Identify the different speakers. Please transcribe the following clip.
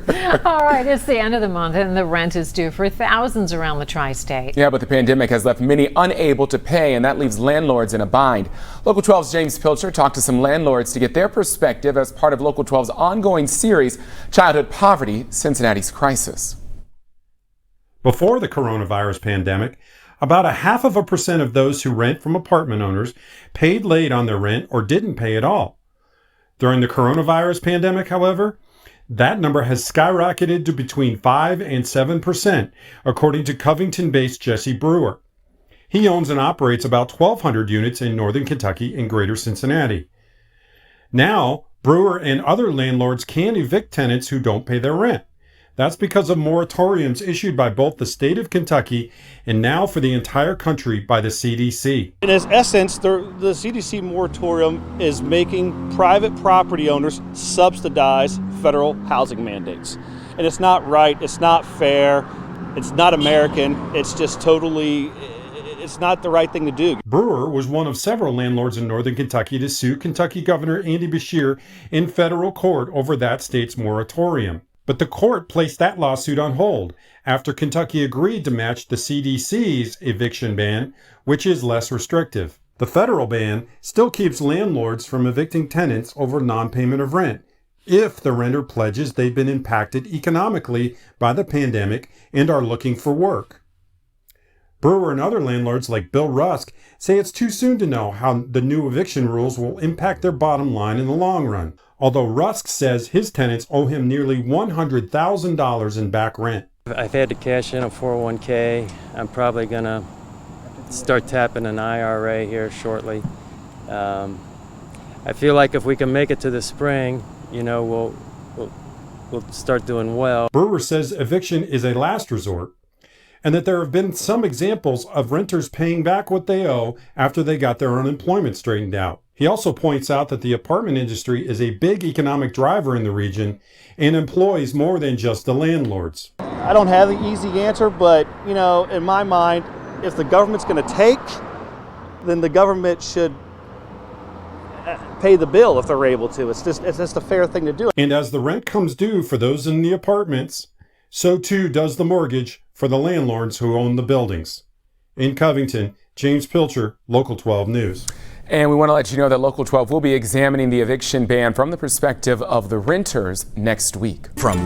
Speaker 1: All right, it's the end of the month and the rent is due for thousands around the tri-state.
Speaker 2: Yeah, but the pandemic has left many unable to pay, and that leaves landlords in a bind. Local 12's James Pilcher talked to some landlords to get their perspective as part of Local 12's ongoing series, Childhood Poverty, Cincinnati's Crisis.
Speaker 3: Before the coronavirus pandemic, about 0.5% of those who rent from apartment owners paid late on their rent or didn't pay at all. During the coronavirus pandemic, however, that number has skyrocketed to between 5 and 7%, according to Covington-based Jesse Brewer. He owns and operates about 1,200 units in northern Kentucky and greater Cincinnati. Now, Brewer and other landlords can evict tenants who don't pay their rent. That's because of moratoriums issued by both the state of Kentucky and now for the entire country by the CDC.
Speaker 4: In its essence, the CDC moratorium is making private property owners subsidize federal housing mandates. And it's not right, it's not fair, it's not American, it's just totally, it's not the right thing to do.
Speaker 3: Brewer was one of several landlords in northern Kentucky to sue Kentucky Governor Andy Beshear in federal court over that state's moratorium. But the court placed that lawsuit on hold after Kentucky agreed to match the CDC's eviction ban, which is less restrictive. The federal ban still keeps landlords from evicting tenants over non-payment of rent if the renter pledges they've been impacted economically by the pandemic and are looking for work. Brewer and other landlords like Bill Rusk say it's too soon to know how the new eviction rules will impact their bottom line in the long run. Although Rusk says his tenants owe him nearly $100,000 in back rent.
Speaker 5: I've had to cash in a 401k. I'm probably going to start tapping an IRA here shortly. I feel like if we can make it to the spring, we'll start doing well.
Speaker 3: Brewer says eviction is a last resort, and that there have been some examples of renters paying back what they owe after they got their unemployment straightened out. He also points out that the apartment industry is a big economic driver in the region and employs more than just the landlords.
Speaker 4: I don't have the easy answer, but in my mind, if the government's going to take, then the government should pay the bill if they're able to. It's just a fair thing to do.
Speaker 3: And as the rent comes due for those in the apartments, so too does the mortgage for the landlords who own the buildings. In Covington, James Pilcher, Local 12 News.
Speaker 2: And we want to let you know that Local 12 will be examining the eviction ban from the perspective of the renters next week.
Speaker 6: From